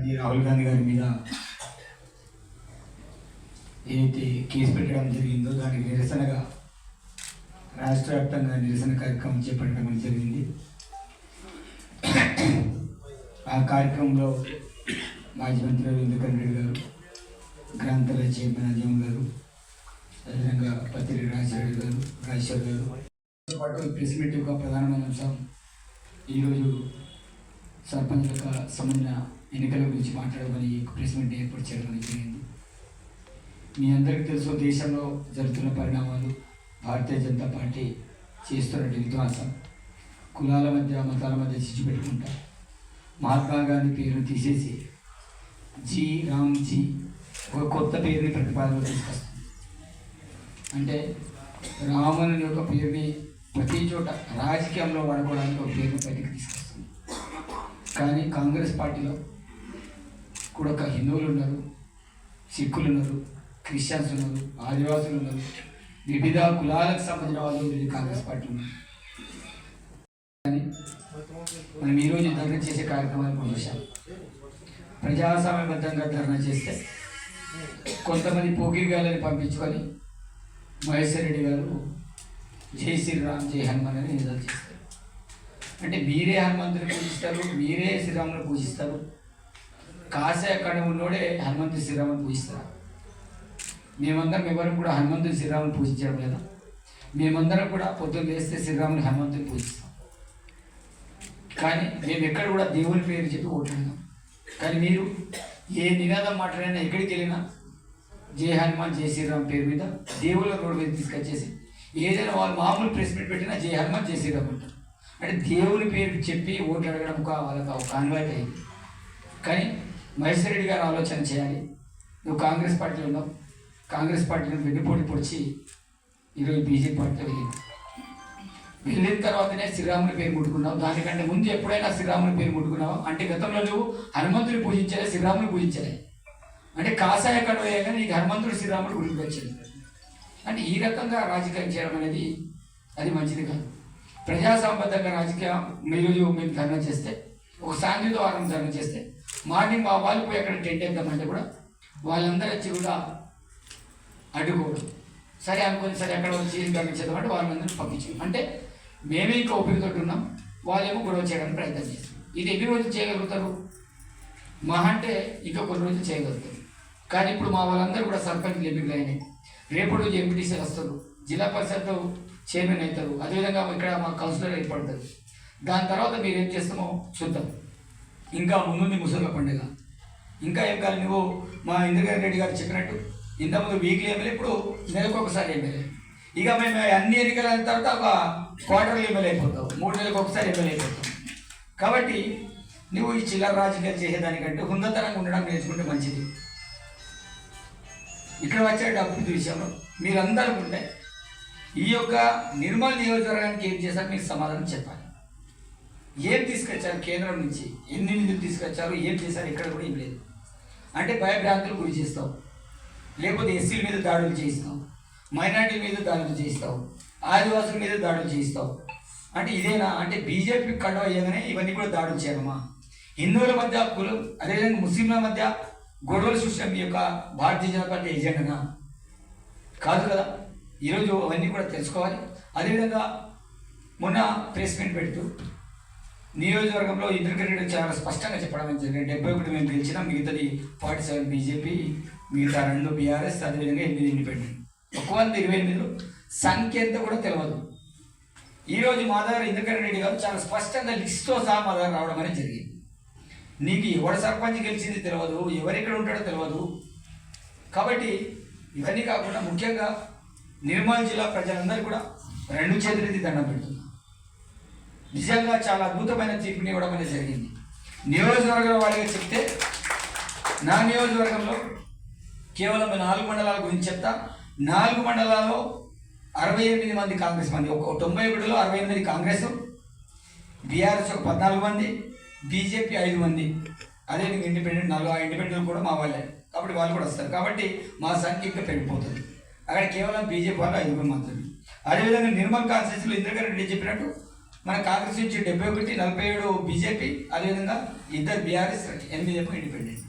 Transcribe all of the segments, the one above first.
గాంధీ రాహుల్ గాంధీ గారి మీద ఏదైతే కేసు పెట్టడం జరిగిందో దానికి నిరసనగా రాష్ట్ర వ్యాప్తంగా నిరసన కార్యక్రమం చేపట్టడం జరిగింది. ఆ కార్యక్రమంలో మాజీ మంత్రి రవీంద్రకరణ్ రెడ్డి గారు, గ్రాంథాలయ చైర్మన్ అజయ్ గారు, అదేవిధంగా పత్తిరెడ్డి రాజేశ్వర్ గారు పాటు ఈ ప్రెస్ మీట్ యొక్క ప్రధానమైన అంశం ఈరోజు సర్పంచుల సంబంధించిన ఎన్నికల గురించి మాట్లాడమని ప్రెస్ మీట్ ఏర్పాటు చేయడం జరిగింది. మీ అందరికీ తెలుసు, దేశంలో జరుగుతున్న పరిణామాలు, భారతీయ జనతా పార్టీ చేస్తున్న విధ్వంసం, కులాల మధ్య మతాల మధ్య చిచ్చు పెట్టుకుంటా మహాత్మా గాంధీ పేరును తీసేసి రామ్జీ ఒక కొత్త పేరుని ప్రతిపాదనలో తీసుకొస్తుంది. అంటే రాముని యొక్క పేరుని ప్రతి చోట రాజకీయంలో వాడుకోవడానికి ఒక పేరుని బయటకు తీసుకొస్తుంది. కానీ కాంగ్రెస్ పార్టీలో కూడా ఒక హిందువులు ఉన్నారు, సిక్కులు ఉన్నారు, క్రిస్టియన్స్ ఉన్నారు, ఆదివాసులు ఉన్నారు, వివిధ కులాలకు సంబంధించిన వాళ్ళు వివిధ కాంగ్రెస్ పార్టీ ఉన్నారు. కానీ మనం ఈరోజు ధర్నా చేసే కార్యక్రమాన్ని చూసాం. ప్రజాస్వామ్యబద్ధంగా ధర్నా చేస్తే కొంతమంది పోకిరిగాలని పంపించుకొని మహేశ్వర్ రెడ్డి గారు జై శ్రీరామ్ జై హనుమాన్ అని నిజాలు చేస్తారు. అంటే మీరే హనుమంతుని పూజిస్తారు, మీరే శ్రీరాముని పూజిస్తారు, కాషాయ కణం ఉన్నోడే హనుమంతుని శ్రీరాముని పూజిస్తారు. మేమందరం ఎవరు కూడా హనుమంతుని శ్రీరాముని పూజించడం లేదా? మేమందరం కూడా పొద్దున్న లేస్తే శ్రీరాముని హనుమంతుని పూజిస్తాం. కానీ మేము ఎక్కడ కూడా దేవుని పేరు చెప్పి ఓట్లాడినాం. కానీ మీరు ఏ నినాదం మాట్లాడినా ఎక్కడికి వెళ్ళినా జై హనుమాన్ జై శ్రీరామ్ పేరు మీద దేవుళ్ళ రోడ్డు మీద తీసుకొచ్చేసి ఏదైనా వాళ్ళు మామూలు ప్రెస్ మీట్ పెట్టినా జై హనుమాన్ జై శ్రీరామ్ అంటారు. అంటే దేవుని పేరు చెప్పి ఓట్లు అడగడం వాళ్ళకి ఒక కాన్వాయిట్ అయింది. కానీ మహేశ్వర్ రెడ్డి గారు ఆలోచన చేయాలి. నువ్వు కాంగ్రెస్ పార్టీలో ఉన్నావు, కాంగ్రెస్ పార్టీని వెన్నుపోటీ పొడిచి ఈరోజు బీజేపీ పార్టీలో వెళ్ళిన తర్వాతనే శ్రీరాముని పేరు ముట్టుకున్నావు. దానికంటే ముందు ఎప్పుడైనా శ్రీరాముని పేరు ముట్టుకున్నావు అంటే గతంలో నువ్వు హనుమంతుని పూజించలే, శ్రీరాముని పూజించలే. అంటే కాషాయ కడవేయగా నీకు హనుమంతుడు శ్రీరాముడు గురించి వచ్చింది. అంటే ఈ రకంగా రాజకీయం చేయడం అనేది అది మంచిది కాదు. ప్రజాసంబద్ధంగా రాజకీయం ఈరోజు మేము ధర్నా చేస్తే, ఒక సాంఘిక వారం ధర్నా చేస్తే మార్నింగ్ మా వాళ్ళు పోయి అక్కడ టెంట్ వేద్దామంటే కూడా వాళ్ళందరూ వచ్చి కూడా అడ్డుకోవడం. సరే అనుకుని సరే అక్కడ వచ్చి ధర్నా చేద్దామంటే వాళ్ళందరినీ పంపించాం. అంటే మేమే ఇంకా ఓపికతోటి ఉన్నాం, వాళ్ళేమో గొడవ చేయడానికి ప్రయత్నం చేస్తాం. ఇది ఎన్ని రోజులు చేయగలుగుతారు? మహా అంటే ఇంకా కొన్ని రోజులు చేయగలుగుతారు. కానీ ఇప్పుడు మా వాళ్ళందరూ కూడా సర్పంచ్లు ఎంపికలు అయినాయి. రేపు రోజు ఎంపీటీసీలు వస్తారు, జిల్లా పరిషత్ చైర్మన్ అవుతారు, అదేవిధంగా ఇక్కడ మా కౌన్సిలర్ ఏర్పడతారు. దాని తర్వాత మీరు ఏం చేస్తామో చూద్దాం. ఇంకా ముందుంది ముసలి పండుగ. ఇంకా ఏం కాదు, నువ్వు మా ఇంద్రకరణ్ రెడ్డి గారు చెప్పినట్టు ఇంతకుముందు వీక్లీ ఎమ్మెల్యే, ఇప్పుడు నెలకు ఒకసారి ఎమ్మెల్యే. ఇక మేము అన్ని ఎన్నికలు అయిన తర్వాత ఒక క్వార్టర్లీ ఎమ్మెల్యే అయిపోతావు, 3 నెలలకు ఒకసారి ఎమ్మెల్యే అయిపోతావు. కాబట్టి నువ్వు ఈ చిల్లర రాజకీయాలు చేసేదానికంటే హుందతనంగా ఉండడం నేర్చుకుంటే మంచిది. ఇక్కడ వచ్చే అభివృద్ధి విషయంలో మీరందరూ ఉంటే ఈ యొక్క నిర్మల్ నియోజకవర్గానికి ఏం చేశారు మీరు సమాధానం చెప్పాలి. ఏం తీసుకొచ్చారు కేంద్రం నుంచి, ఎన్ని నిధులు తీసుకొచ్చారు, ఏం చేశారు? ఇక్కడ కూడా ఏం లేదు. అంటే భయభ్రాంతులు గురి చేస్తావు, లేకపోతే ఎస్సీల మీద దాడులు చేయిస్తావు, మైనార్టీల మీద దాడులు చేయిస్తావు, ఆదివాసుల మీద దాడులు చేయిస్తావు. అంటే ఇదేనా? అంటే బీజేపీ కండవ అయ్యగానే ఇవన్నీ కూడా దాడులు చేయడమా? హిందువుల మధ్య కులం, అదేవిధంగా ముస్లింల మధ్య గొడవలు సృష్టి మీ యొక్క భారతీయ జనతా పార్టీ ఎజెండానా? కాదు కదా. ఈరోజు అవన్నీ కూడా తెలుసుకోవాలి. అదేవిధంగా మొన్న ప్రెస్ మీట్ పెడుతూ నియోజకవర్గంలో ఇంద్రకరణ్ రెడ్డి చాలా స్పష్టంగా చెప్పడం జరిగింది. 71 మేము గెలిచినాం, మిగతాది 47 బీజేపీ, మిగతా 2 బీఆర్ఎస్, అదేవిధంగా 8 ఇండిపెండెంట్. 128 సంఖ్య ఎంత కూడా తెలియదు. ఈరోజు మా దగ్గర ఇంద్రకరణ్ రెడ్డి గారు చాలా స్పష్టంగా లిస్ట్తో సహా మా దగ్గర రావడం అనేది జరిగింది. నీకు ఎవరు సర్పంచ్ గెలిచింది తెలియదు, ఎవరెక్కడ ఉంటాడో తెలియదు. కాబట్టి ఇవన్నీ కాకుండా ముఖ్యంగా నిర్మల్ జిల్లా ప్రజలందరూ కూడా 2 చేతులెత్తి దండం పెడుతున్నారు. నిజంగా చాలా అద్భుతమైన తీర్పుని ఇవ్వడం అనేది జరిగింది. నియోజకవర్గం వాడిగా చెప్తే నా నియోజకవర్గంలో కేవలం 4 మండలాల గురించి చెప్తా. 4 మండలాల్లో 68 మంది కాంగ్రెస్ మంది, 91లో 68 కాంగ్రెస్, బీఆర్ఎస్ ఒక 14 మంది, బీజేపీ 5 మంది, అదేవిధంగా ఇండిపెండెంట్ 4. ఇండిపెండెంట్ కూడా మా వాళ్ళే, కాబట్టి వాళ్ళు కూడా వస్తారు. కాబట్టి మా సంఖ్య ఇంకా పెరిగిపోతుంది. అక్కడ కేవలం బీజేపీ వాళ్ళు 5 మంది మాత్రమే. అదేవిధంగా నిర్మల్ కాన్స్టిట్యూన్సీలో ఇంద్రకరణ్ రెడ్డి చెప్పినట్టు మన కాంగ్రెస్ నుంచి 71, 47 బీజేపీ, అదేవిధంగా 2 బీఆర్ఎస్, 8 ఇండిపెండెంట్.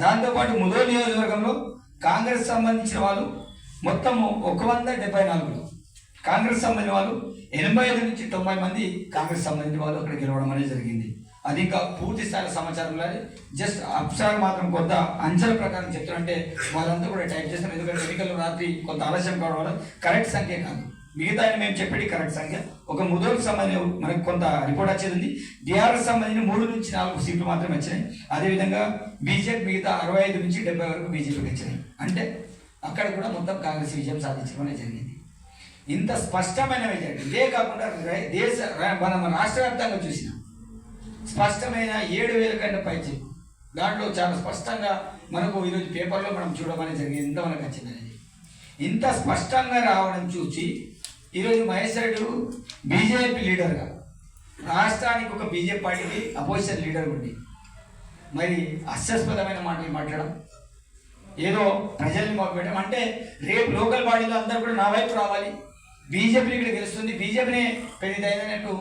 దాంతోపాటు ముదోల్ నియోజకవర్గంలో కాంగ్రెస్ సంబంధించిన వాళ్ళు మొత్తము 174 కాంగ్రెస్ సంబంధించిన వాళ్ళు 85 నుంచి 90 మంది కాంగ్రెస్ సంబంధించిన వాళ్ళు అక్కడ గెలవడం అనేది జరిగింది. అది ఇంకా పూర్తి స్థాయి సమాచారం లేదు, జస్ట్ అప్సార్ మాత్రం కొంత అంచనా ప్రకారం చెప్తారంటే వాళ్ళంతా కూడా టైప్ చేస్తాం. ఎందుకంటే ఎన్నికల్లో రాత్రి కొంత ఆలస్యం కావడం వల్ల కరెక్ట్ సంఖ్య కాదు, మిగతా మేము చెప్పేది కరెక్ట్ సంఖ్య. ఒక ముదోల్కి సంబంధించి మనకు కొంత రిపోర్ట్ వచ్చేది ఉంది. బీఆర్ఎస్ సంబంధించిన 3 నుంచి 4 సీట్లు మాత్రమే వచ్చినాయి. అదేవిధంగా బీజేపీ మిగతా 65 నుంచి 70 వరకు బీజేపీకి వచ్చినాయి. అంటే అక్కడ కూడా మొత్తం కాంగ్రెస్ విజయం సాధించడం జరిగింది. ఇంత స్పష్టమైన విజయం. ఇదే కాకుండా మన రాష్ట్ర వ్యాప్తంగా చూసినాం స్పష్టమైన 7,000 కంటే పైచి, దాంట్లో చాలా స్పష్టంగా మనకు ఈరోజు పేపర్లో మనం చూడమని జరిగింది. ఇంత మనకు వచ్చిందనేది ఇంత స్పష్టంగా రావడం చూసి ఈరోజు మహేశ్వర్ రెడ్డి బీజేపీ లీడర్గా రాష్ట్రానికి ఒక బీజేపీ పార్టీకి అపోజిషన్ లీడర్ ఉండి మరి హాస్యాస్పదమైన మాటలు మాట్లాడడం, ఏదో ప్రజల్ని మొదలుపెట్టడం. అంటే రేపు లోకల్ బాడీలో అందరూ కూడా నా వైపు రావాలి, బీజేపీ ఇక్కడ గెలుస్తుంది, బీజేపీనే పెద్దదైనట్టు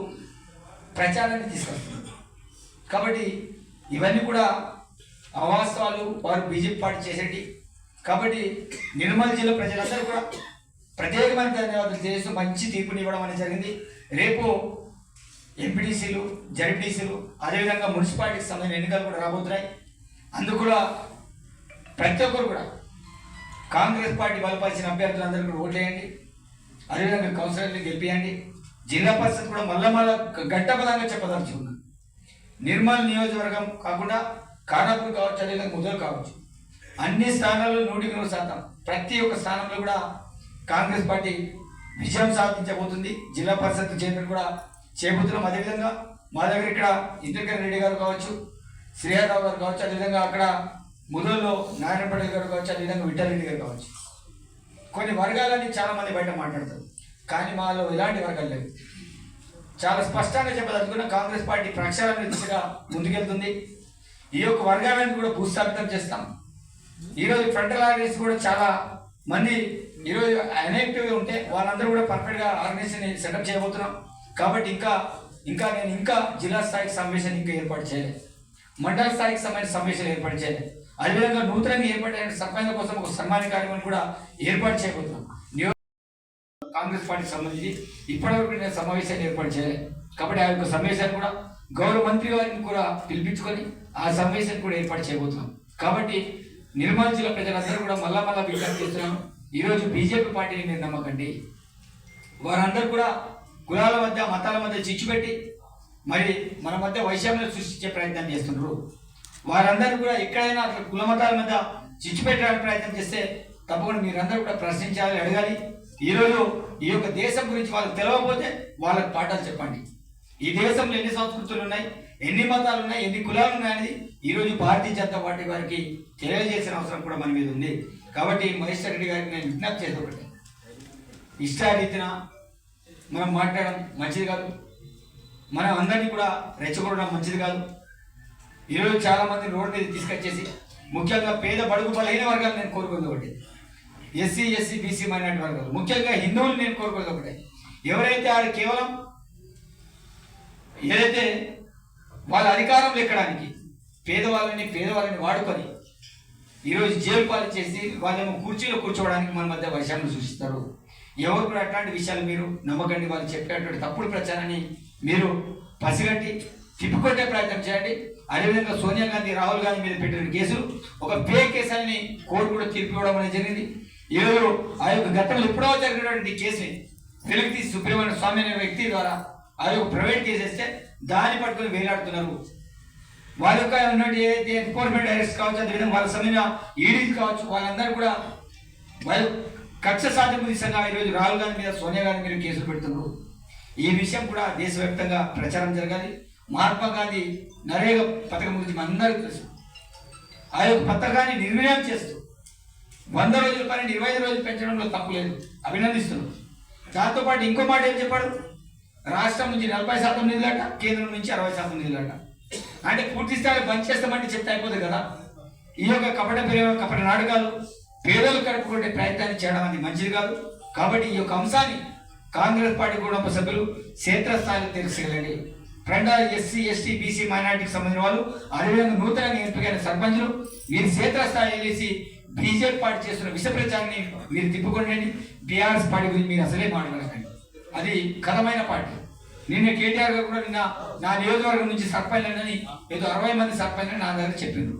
ప్రచారాన్ని తీసుకొస్తుంది. కాబట్టి ఇవన్నీ కూడా అవాస్తవాలు, వారు బీజేపీ పార్టీ చేసేటి. కాబట్టి నిర్మల్ జిల్లా ప్రజలందరూ కూడా ప్రత్యేకమైన ధన్యవాదాలు చేస్తూ మంచి తీర్పుని ఇవ్వడం అనేది జరిగింది. రేపు ఎంపీటీసీలు, జడ్పీటీసీలు, అదేవిధంగా మున్సిపాలిటీకి సంబంధించిన ఎన్నికలు కూడా రాబోతున్నాయి. అందుకు కూడా ప్రతి ఒక్కరు కూడా కాంగ్రెస్ పార్టీ బలపరిచిన అభ్యర్థులందరూ కూడా ఓట్లేయండి, అదేవిధంగా కౌన్సిలర్ని గెలిపియండి. జిల్లా పరిషత్ కూడా మళ్ళా గట్టపదంగా చెప్పదలుచుకున్నాను. నిర్మల్ నియోజకవర్గం కాకుండా ఖానాపూర్ కావచ్చు, అదేవిధంగా ముదోల్ కావచ్చు, అన్ని స్థానాల్లో 100% ప్రతి ఒక్క స్థానంలో కూడా కాంగ్రెస్ పార్టీ విజయం సాధించబోతుంది. జిల్లా పరిషత్ చైర్మన్ కూడా చేయబోతున్నాం. అదేవిధంగా మా దగ్గర ఇక్కడ ఇంద్రకరణ్ రెడ్డి గారు కావచ్చు, శ్రీహరావు గారు కావచ్చు, అదేవిధంగా అక్కడ ముదోల్లో నారాయణ పటేల్ గారు కావచ్చు, అదేవిధంగా విఠల్ రెడ్డి గారు కావచ్చు. కొన్ని వర్గాలని చాలామంది బయట మాట్లాడతారు, కానీ మాలో ఎలాంటి వర్గాలు లేవు. చాలా స్పష్టంగా చెప్పదలుచుకున్న కాంగ్రెస్ పార్టీ ప్రక్షాళన దిశగా ముందుకెళ్తుంది. ఈ యొక్క వర్గాలను కూడా భూస్థాపితం చేస్తాం. ఈరోజు ఫ్రంటల్ ఆర్గనైజేషన్ కూడా చాలా మంది ఈరోజు అన్యాక్టివ్గా ఉంటే వాళ్ళందరూ కూడా పర్ఫెక్ట్గా ఆర్గనైజేషన్ సెటప్ చేయబోతున్నాం. కాబట్టి నేను ఇంకా జిల్లా స్థాయికి సమావేశాన్ని ఇంకా ఏర్పాటు చేయలేదు, మండల స్థాయికి సంబంధించిన సమావేశాలు ఏర్పాటు చేయలేదు. అదేవిధంగా నూతనంగా ఏర్పాటైన సర్పంచ్ల కోసం ఒక సన్మాన కార్యక్రమం కూడా ఏర్పాటు చేయబోతున్నాం. కాంగ్రెస్ పార్టీకి సంబంధించి ఇప్పటివరకు నేను సమావేశాన్ని ఏర్పాటు చేయలేదు. కాబట్టి ఆ యొక్క సమావేశాన్ని కూడా గౌరవ మంత్రి గారిని కూడా పిలిపించుకొని ఆ సమావేశాన్ని కూడా ఏర్పాటు చేయబోతున్నాం. కాబట్టి నిర్మల్ జిల్లా ప్రజలందరూ కూడా మళ్ళా విజ్ఞప్తి చేస్తున్నాను, ఈరోజు బీజేపీ పార్టీని మీరు నమ్మకండి. వారందరూ కూడా కులాల మధ్య, మతాల మధ్య చిచ్చు పెట్టి మరి మన మధ్య వైషమ్యం సృష్టించే ప్రయత్నం చేస్తున్నారు. వారందరూ కూడా ఎక్కడైనా అట్లా కుల మతాల మధ్య చిచ్చు పెట్టడానికి ప్రయత్నం చేస్తే తప్పకుండా మీరందరూ కూడా ప్రశ్నించాలి, అడగాలి. ఈరోజు ఈ యొక్క దేశం గురించి వాళ్ళకి తెలియకపోతే వాళ్ళకి పాఠాలు చెప్పండి. ఈ దేశంలో ఎన్ని సంస్కృతులు ఉన్నాయి, ఎన్ని మతాలు ఉన్నాయి, ఎన్ని కులాలు ఉన్నాయని ఈరోజు భారతీయ జనతా పార్టీ వారికి తెలియజేసిన అవసరం కూడా మన మీద ఉంది. కాబట్టి మహేశ్వర్ రెడ్డి గారికి నేను విజ్ఞప్తి చేసి ఒకటి, ఇష్టారీతిన మనం మాట్లాడడం మంచిది కాదు, మనం అందరినీ కూడా రెచ్చగొట్టడం మంచిది కాదు. ఈరోజు చాలామంది రోడ్డు మీద తీసుకొచ్చేసి ముఖ్యంగా పేద బడుగు బలహీన వర్గాలు నేను కోరుకుంది ఒకటి, ఎస్సీ బీసీ మైనారిటీ వర్గాలు, ముఖ్యంగా హిందువులు నేను కోరుకోలేదు ఒకటే, ఎవరైతే ఆడు కేవలం ఏదైతే వాళ్ళ అధికారంలో ఎక్కడానికి పేదవాళ్ళని వాడుకొని ఈరోజు జైలు పాలు చేసి వాళ్ళేమో కుర్చీలో కూర్చోవడానికి మన మధ్య వైషమ్యం సృష్టిస్తారు. ఎవరు కూడా అట్లాంటి విషయాలు మీరు నమ్మకండి. వాళ్ళు చెప్పేటువంటి తప్పుడు ప్రచారాన్ని మీరు పసిగట్టి తిప్పికొట్టే ప్రయత్నం చేయండి. అదేవిధంగా సోనియా గాంధీ, రాహుల్ గాంధీ మీద పెట్టిన కేసులు ఒక పే కేసు అని కోర్టు కూడా తీర్పు ఇవ్వడం అనేది జరిగింది. ఈరోజు ఆ యొక్క గతంలో ఎప్పుడో జరిగినటువంటి కేసుని వెలికి తీసి సుబ్రహ్మణ్య స్వామి అనే వ్యక్తి ద్వారా ఆ యొక్క ప్రైవేట్ కేసు వేస్తే దాన్ని పట్టుకుని వేలాడుతున్నారు. వాళ్ళ యొక్క ఉన్నటువంటి ఏదైతే ఎన్ఫోర్స్మెంట్ డైరెక్టర్స్ కావచ్చు, అదేవిధంగా వాళ్ళ సమయంలో ఈడీలు కావచ్చు, వాళ్ళందరూ కూడా వాళ్ళు కక్ష సాధింపు దిశగా ఈరోజు రాహుల్ గాంధీ మీద, సోనియా గాంధీ మీద కేసులు పెడుతున్నారు. ఈ విషయం కూడా దేశవ్యాప్తంగా ప్రచారం జరగాలి. మహాత్మా గాంధీ నరేగా పథకం గురించి మనందరికీ తెలుసు. ఆ యొక్క పథకాన్ని నిర్వీర్యం చేస్తూ 100 రోజుల పని 25 రోజులు పెంచడంలో తప్పు లేదు, అభినందిస్తున్నాం. దాంతోపాటు ఇంకో మాట ఏం చెప్పాడు, రాష్ట్రం నుంచి 40% నిధులట, కేంద్రం నుంచి 60% నిధులట. అంటే పూర్తి స్థాయిలో బంద్ చేస్తామంటే చెప్తే అయిపోతుంది కదా. ఈ యొక్క కపట నాటకాలు పేదలు కడుపుకుంటే ప్రయత్నాన్ని చేయడం అనేది మంచిది కాదు. కాబట్టి ఈ యొక్క అంశాన్ని కాంగ్రెస్ పార్టీ కుటుంబ సభ్యులు క్షేత్రస్థాయిలో తెలుసుకెళ్ళండి. ఫ్రెండ్ ఎస్సీ ఎస్టీ బీసీ మైనార్టీకి సంబంధించిన వాళ్ళు అదేవిధంగా నూతనంగా ఎంపికైన సర్పంచులు మీరు క్షేత్రస్థాయి వెళ్ళేసి బీజేపీ పార్టీ చేస్తున్న విష ప్రచారాన్ని మీరు తిప్పుకోండి. బీఆర్ఎస్ పార్టీ గురించి మీరు అసలే మాట్లాడకండి. అది కథమైన పార్టీ. నిన్న కేటీఆర్ గారు కూడా నిన్న నా నియోజకవర్గం నుంచి సర్పంచ్లని ఏదో 60 మంది సర్పంచ్లని నా దగ్గర చెప్పిండ్రు.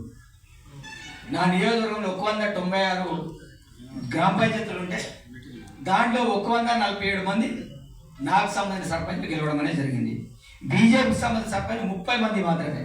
నా నియోజకవర్గంలో 196 గ్రామ పంచాయతీలు ఉంటే దాంట్లో 147 మంది నాకు సంబంధించిన సర్పంచ్లు గెలవడం అనేది జరిగింది. బీజేపీకి సంబంధించిన సర్పంచ్ 30 మంది మాత్రమే.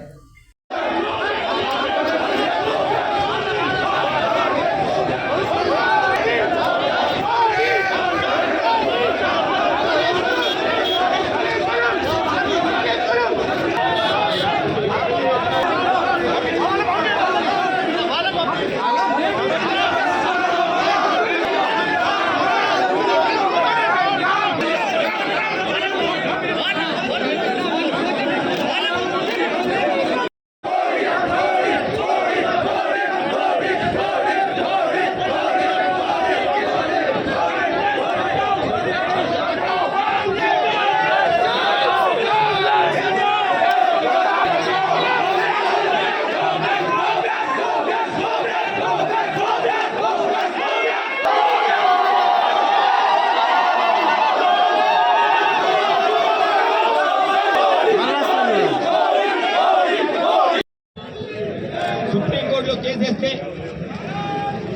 సుప్రీంకోర్టులో కేసేస్తే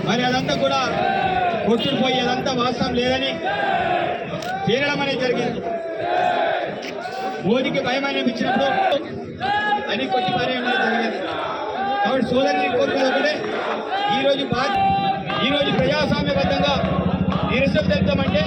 మరి అదంతా కూడా కొట్టుకుపోయి అదంతా వాస్తవం లేదని తేలడం అనేది జరిగింది. మోదీకి భయమైన ఇచ్చినప్పుడు అని కొట్టి పారేయడం జరిగింది. కాబట్టి సోదరుని కోరుకునేది ఒకటే, ఈరోజు ప్రజాస్వామ్యబద్ధంగా నిరసన తెలుపుతామంటే